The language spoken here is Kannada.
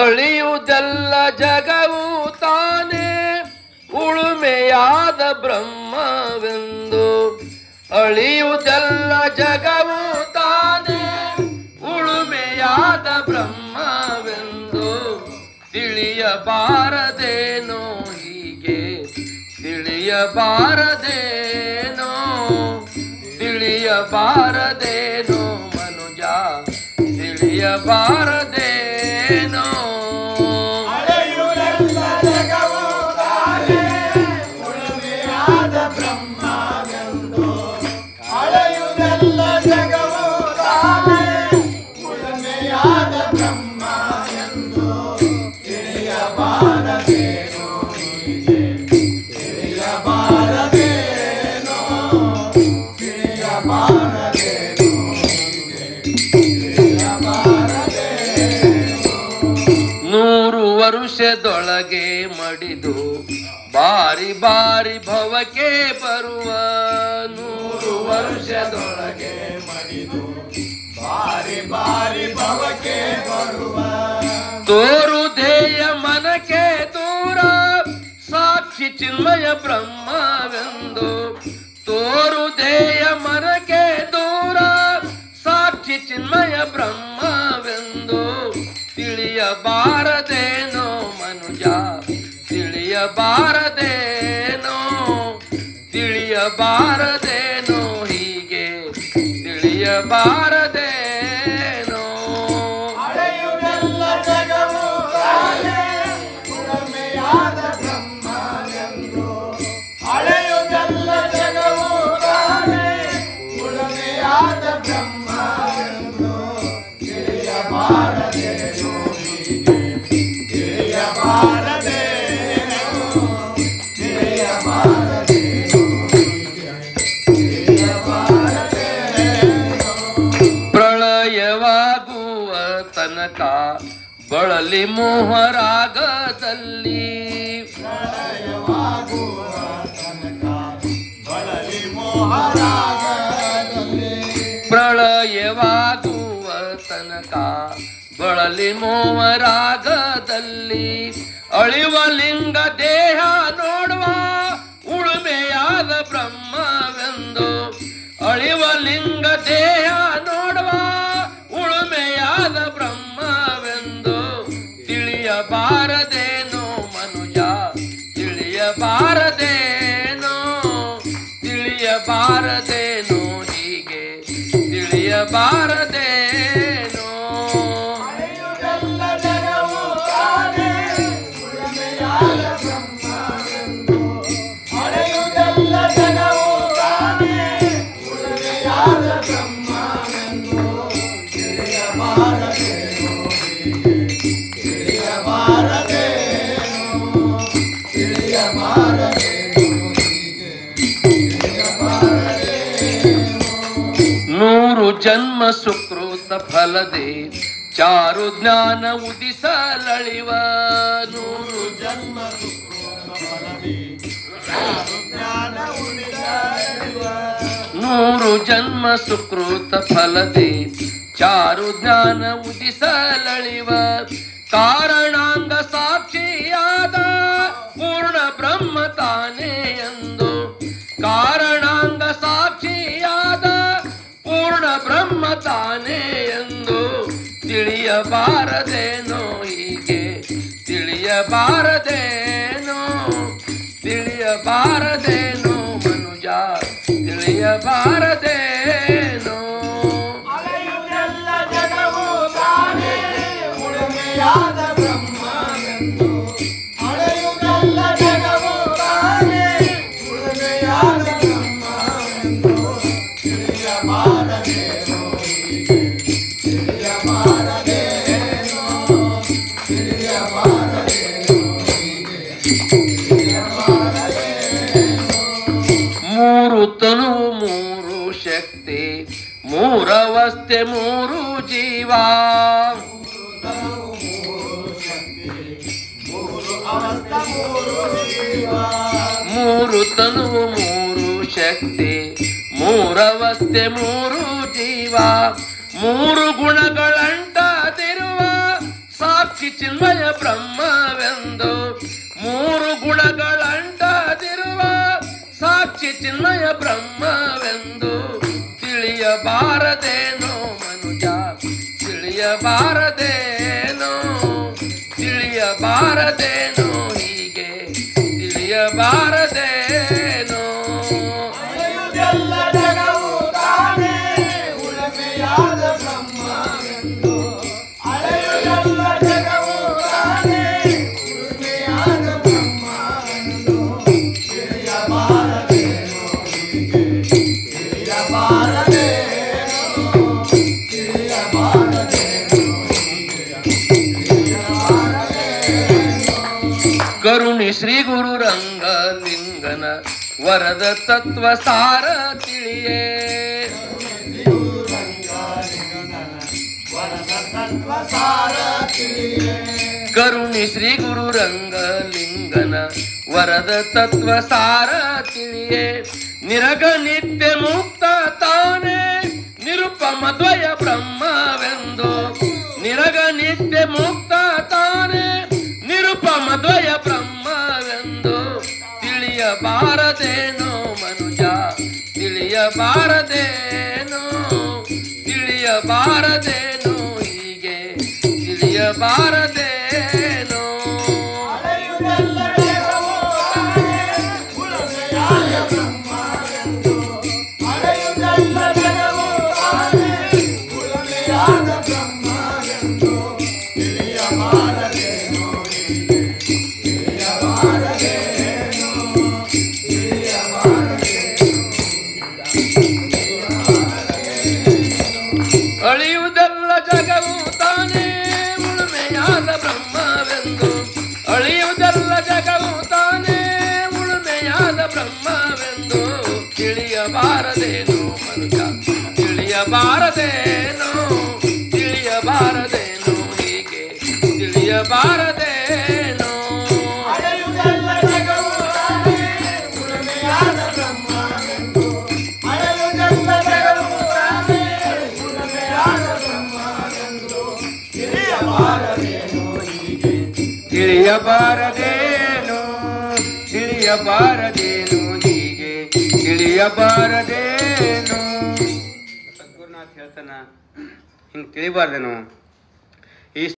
ಅಳಿಯುವುದೆಲ್ಲ ಜಗವು ತಾನೇ ಉಳುಮೆಯಾದ ಬ್ರಹ್ಮವೆಂದು. ಅಳಿಯುವುದೆಲ್ಲ ಜಗವು ತಾನೇ ಉಳುಮೆಯಾದ ಬ್ರಹ್ಮವೆಂದು ತಿಳಿಯಬಾರದೇನೋ ಹೀಗೆ ತಿಳಿಯಬಾರದೇನೋ ತಿಳಿಯಬಾರದೇನೋ ಮನುಜ ತಿಳಿಯಬಾರದೇನೋ. ಅಳೆಯುವುದೆಲ್ಲ ಜಗವು ತಾನೇ ಉಳುಮೆಯಾದ ಬ್ರಹ್ಮವೆಂದು. ಅಳೆಯುವುದೆಲ್ಲ ಜಗವು ತಾನೇ ಉಳುಮೆಯಾದ ಬ್ರಹ್ಮವೆಂದು ತಿಳಿಯಬಾರದೇನೋ ಹೀಗೆ ತಿಳಿಯಬಾರದೇನೋ ತಿಳಿಯಬಾರದೇನೋ ಹೀಗೆ ತಿಳಿಯಬಾರದೇನೋ. 100 ವರುಷದೊಳಗೆ ಮಡಿದು ಬಾರಿ ಬಾರಿ ಭವಕ್ಕೆ ಬರುವ. 100 ವರುಷದೊಳಗೆ ಮಡಿದು ಬಾರಿ ಬಾರಿ ಭವಕ್ಕೆ ಬರುವ. ತೋರು ಧ್ಯೇಯ ಮನಕ್ಕೆ ದೂರ ಸಾಕ್ಷಿ ಚಿನ್ಮಯ ಬ್ರಹ್ಮವೆಂದು. ತೋರು ಧ್ಯೇಯ ಮನಕ್ಕೆ ದೂರ ಸಾಕ್ಷಿ ಚಿನ್ಮಯ ಬ್ರಹ್ಮವೆಂದು ತಿಳಿಯಬಾರದೇನೋ ಮನುಜ ತಿಳಿಯಬಾರದೇನೋ ತಿಳಿಯಬಾರದೇನೋ ಹೀಗೆ ತಿಳಿಯಬಾರದೇನೋ. ಅಳೆಯುವುದೆಲ್ಲ ಜಗವು ತಾನೇ ಉಳುಮೆಯಾದ ಬ್ರಹ್ಮವೆಂದು. ಅಳೆಯುವುದೆಲ್ಲ ಜಗವು ತಾನೇ ಉಳುಮೆಯಾದ ಬ್ರಹ್ಮವೆಂದು ತಿಳಿಯಬಾರದೇನೋ ಹೀಗೆ ತಿಳಿಯಬಾರದೇನೋ ತಿಳಿಯಬಾರದೇನೋ ಹೀಗೆ ತಿಳಿಯಬಾರದೇನೋ. ಪ್ರಳಯವಾಗುವ ತನಕ ಬಳಲಿ ಮೋಹರಾಗದಲ್ಲಿ. ಪ್ರಳಯವಾಗುವ ತನಕ ಬಳಲಿ ಮೋಹರಾಗದಲ್ಲಿ. ಪ್ರಳಯವಾಗುವ ತನಕ ಬಳಲಿ ಮೋಹರಾಗದಲ್ಲಿ ಅಳಿವ ಲಿಂಗ ದೇಹ ನೋಡುವ ಉಳುಮೆಯಾದ ಬ್ರಹ್ಮವೆಂದು. ಅಳಿವ ಲಿಂಗ ದೇಹ ನೋಡುವ ಉಳುಮೆಯಾದ ಬ್ರಹ್ಮವೆಂದು ತಿಳಿಯಬಾರದೇನೋ ಮನುಜ ತಿಳಿಯಬಾರದೇನೋ ತಿಳಿಯಬಾರದೇನೋ ಹೀಗೆ ತಿಳಿಯಬಾರದೇನೋ. ಅಳೆಯುವುದೆಲ್ಲ ಜಗವು ತಾನೇ ಉಳುಮೆಯಾದ ಬ್ರಹ್ಮವೆಂದು. ಅಳೆಯುವುದೆಲ್ಲ ಜಗವು ತಾನೇ ಉಳುಮೆಯಾದ ಬ್ರಹ್ಮವೆಂದು ತಿಳಿಯಬಾರದೇನೋ ಹೀಗೆ ತಿಳಿಯಬಾರದೇನೋ ತಿಳಿಯಬಾರದೇನೋ ಹೀಗೆ ತಿಳಿಯಬಾರದೇನೋ. 100 ಜನ್ಮ ಸುಕೃತ ಫಲದೆ ಚಾರು ಜ್ಞಾನ ಉದಿಸಲಳಿವ. 100 ಜನ್ಮ ಸುಕೃತ ಫಲದಿ ಚಾರು ಜ್ಞಾನ ಉಳಿದಳಿವ. 100 ಜನ್ಮ ಸುಕೃತ ಫಲದೆ ಚಾರು ಜ್ಞಾನ ಉದಿಸಲಳಿವ. ಕಾರಣಾಂಗ ಸಾಕ್ಷಿಯಾದ ಪೂರ್ಣ ಬ್ರಹ್ಮ ತಾನೇ ಎಂದು. ಕಾರಣಾಂಗ ಸಾಕ್ಷಿಯಾದ ಪೂರ್ಣ ಬ್ರಹ್ಮ ತಾನೇ ಎಂದು ತಿಳಿಯಬಾರದೇನೋ ಹೀಗೆ ತಿಳಿಯಬಾರದೇನೋ ತಿಳಿಯಬಾರದೇನೋ ಮನುಜ ತಿಳಿಯಬಾರದೇನೋ. ಅಳೆಯುವುದೆಲ್ಲ ಜಗವು ತಾನೇ ಉಳುಮೆಯಾದ ಬ್ರಹ್ಮವೆಂದು. ಅಳೆಯುವುದೆಲ್ಲ ಜಗವು ತಾನೇ ಉಳುಮೆಯಾದ ಬ್ರಹ್ಮವೆಂದು ತಿಳಿಯಬಾರದೇನೋ ಹೀಗೆ ತಿಳಿಯಬಾರದೇನೋ ತಿಳಿಯಬಾರದೇನೋ ಹೀಗೆ ತಿಳಿಯಬಾರದೇನೋ. 3 ತನುವು 3 ಶಕ್ತಿ 3 ಅವಸ್ಥೆ 3 ಜೀವ. 3 ತನುವು 3 ಶಕ್ತಿ ಮೂರವಸ್ಥೆ ಮೂರು ಜೀವ ಮೂರು ಗುಣಗಳಂಟದಿರುವ ಸಾಕ್ಷಿ ಚಿನ್ಮಯ ಬ್ರಹ್ಮವೆಂದು ಮೂರು ಗುಣಗಳಂಟದಿರುವ ಸಾಕ್ಷಿ ಚಿನ್ಮಯ ಬ್ರಹ್ಮವೆಂದು ತಿಳಿಯಬಾರದೇನೋ ಮನುಜ ತಿಳಿಯಬಾರದೇನೋ ತಿಳಿಯಬಾರದೇನೋ ಹೀಗೆ ತಿಳಿಯಬಾರದೇನೋ ಅಳೆಯುವುದೆಲ್ಲ ಜಗವು ತಾನೇ ಉಳಮೆಯಾದ ಬ್ರಹ್ಮವೆಂದು ಅಳೆಯುವುದೆಲ್ಲ ಜಗವು ತಾನೇ ಉಳಮೆಯಾದ ಬ್ರಹ್ಮವೆಂದು ತಿಳಿಯಬಾರದೇನೋ ಹೀಗೆ ತಿಳಿಯಬಾರದೇನೋ ತಿಳಿಯಬಾರದೇನೋ ಹೀಗೆ ತಿಳಿಯಬಾರದೇನೋ ಕರುಣಿ ಶ್ರೀ ಗುರು ರಂಗಲಿಂಗನ ವರದ ತತ್ವ ಸಾರ ತಿಳಿಯೇ ಕರುಣಿ ಶ್ರೀ ಗುರು ರಂಗಲಿಂಗನ ವರದ ತತ್ವ ಸಾರ ತಿಳಿಯೇ ನಿರಗ ನಿತ್ಯ ಮುಕ್ತ ತಾನೇ ನಿರುಪಮ ದ್ವಯ ಬ್ರಹ್ಮವೆಂದು ನಿರಗ ನಿತ್ಯ ಮುಕ್ತ ತಾನೇ ನಿರುಪಮ ದ್ವಯ ಬ್ರಹ್ಮವೆಂದು ತಿಳಿಯಬಾರದೇನೋ ಮನುಜ ತಿಳಿಯಬಾರದೇನೋ ತಿಳಿಯಬಾರದೇನೋ ಹೀಗೆ ತಿಳಿಯಬಾರದೇನೋ ಅಳೆಯುವುದೆಲ್ಲ ಜಗವು ತಾನೇ ಉಳಮೆಯಾದ ಬ್ರಹ್ಮವೆಂದು ಅಳೆಯುವುದೆಲ್ಲ ಜಗವು ತಾನೇ ಉಳಮೆಯಾದ ಬ್ರಹ್ಮವೆಂದು ತಿಳಿಯಬಾರದೇನೋ ಹೀಗೆ ತಿಳಿಯಬಾರದೇನೋ ತಿಳಿಯಬಾರದೇನೋ ಅಳಿಯುವುದೆಲ್ಲ ಜಗವು ತಾನೇ ಉಳುಮೆಯಾದ ಬ್ರಹ್ಮವೆಂದು ಅಳಿಯುವುದೆಲ್ಲ ಜಗವು ತಾನೇ ಉಳುಮೆಯಾದ ಬ್ರಹ್ಮವೆಂದು ತಿಳಿಯಬಾರದೇನೋ ಮನುಜ ತಿಳಿಯಬಾರದೇನೋ ತಿಳಿಯಬಾರದೇನೋ ಹೀಗೆ ತಿಳಿಯಬಾರದೇನೋ ಅಳೆಯುವುದೆಲ್ಲ ಜಗವು ತಾನೇ ಉಳಮೆಯಾದ ಬ್ರಹ್ಮವೆಂದು ಅಳೆಯುವುದೆಲ್ಲ ಜಗವು ತಾನೇ ಉಳಮೆಯಾದ ಬ್ರಹ್ಮವೆಂದು ತಿಳಿಯಬಾರದೇನೋ ಹೀಗೆ ತಿಳಿಯಬಾರದೇನೋ ತಿಳಿಯಬಾರದೇನೋ ಹೀಗೆ ತಿಳಿಯಬಾರದೇನೋ ಸದ್ಗುರುನಾಥ್ ಹೇಳ್ತಾನ ಹಿಂಗೆ ತಿಳಿಬಾರ್ದೇನೋ